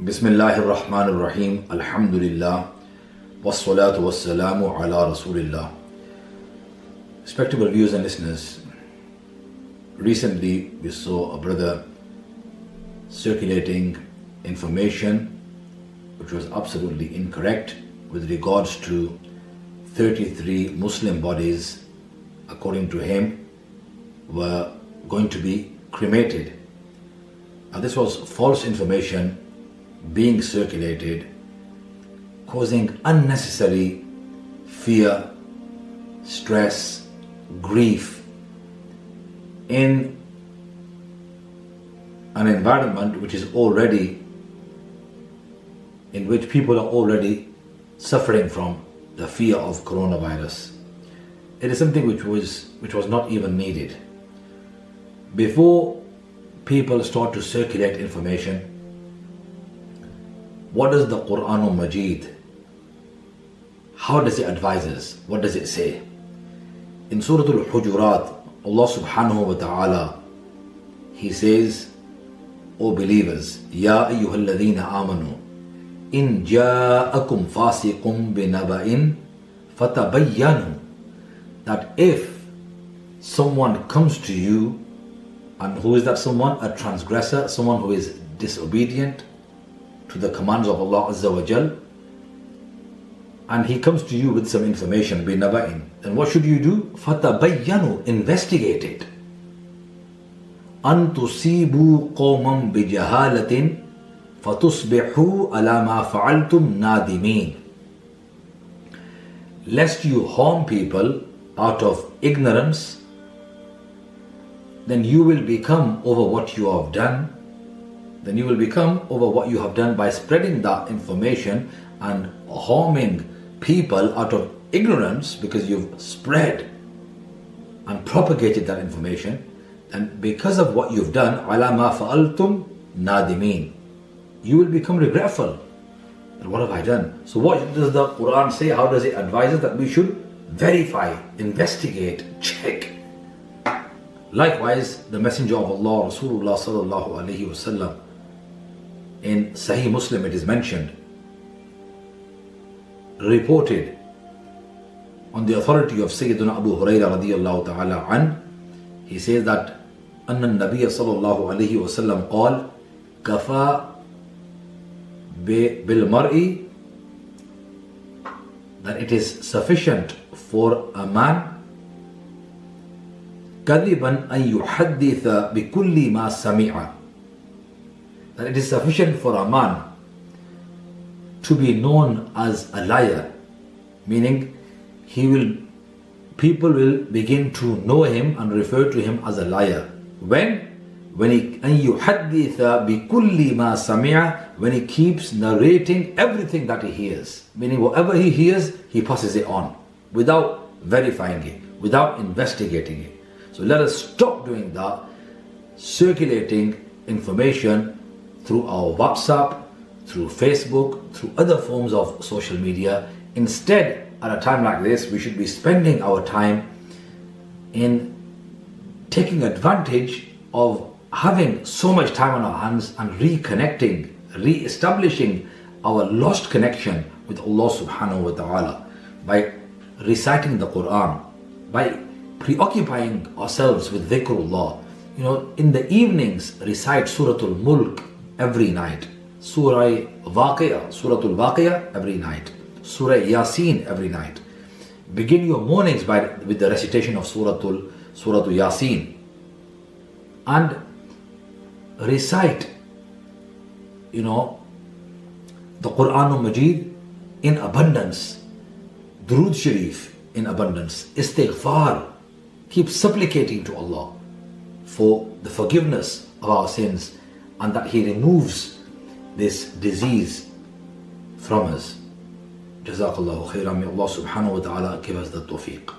Bismillahir Rahmanir Rahim. Alhamdulillah. Wassalatu wassalamu ala Rasulillah. Respectable viewers and listeners, recently we saw a brother circulating information which was absolutely incorrect with regards to 33 Muslim bodies, according to him, were going to be cremated. And this was false information being circulated, causing unnecessary fear, stress, grief in an environment in which people are already suffering from the fear of coronavirus. It is something which was not even needed. Before people start to circulate information, what does the Quran Majid, how does it advise us? What does it say? In Surah Al-Hujurat, Allah subhanahu wa ta'ala, He says, O believers, Ya ayyuhalladhina amanu, in ja'akum fasiqum binaba'in fatabayyanu, that if someone comes to you, and who is that someone? A transgressor, someone who is disobedient to the commands of Allah Azza wa Jal, and he comes to you with some information, binaba'in, then what should you do? Fatabayyanu, investigate it. An tusibu qawman bijahalatin fatusbihu ala ma fa'altum nadimin, lest you harm people out of ignorance, then you will become over what you have done. Then you will become over what you have done by spreading that information and harming people out of ignorance, because you've spread and propagated that information. And because of what you've done, ala ma fa'altum nadimin, you will become regretful. And what have I done? So what does the Quran say? How does it advise us that we should verify, investigate, check? Likewise, the Messenger of Allah, Rasulullah sallallahu alaihi wasallam, in Sahih Muslim it is mentioned, reported on the authority of Sayyidina Abu Hurairah radiyallahu ta'ala an, he says that أن النبي صلى الله عليه وسلم قال كفى بالمرء, that it is sufficient for a man كذبا أن يحدث بكل ما سمع, that it is sufficient for a man to be known as a liar, meaning people will begin to know him and refer to him as a liar. When he أن يحدث بكل ما سمع, when he keeps narrating everything that he hears, meaning whatever he hears, he passes it on without verifying it, without investigating it. So let us stop doing that, circulating information through our WhatsApp, through Facebook, through other forms of social media. Instead, at a time like this, we should be spending our time in taking advantage of having so much time on our hands and reconnecting, re-establishing our lost connection with Allah subhanahu wa ta'ala by reciting the Quran, by preoccupying ourselves with dhikrullah. In the evenings, recite Suratul Mulk every night, Surah Suratul Waqiyah every night, Surah Yasin every night. Begin your mornings with the recitation of Suratul Yasin, and recite the Quran Majid in abundance, Durood Sharif in abundance, Istighfar. Keep supplicating to Allah for the forgiveness of our sins and that He removes this disease from us. Jazakallahu khairan. May Allah subhanahu wa ta'ala give us the tawfiq.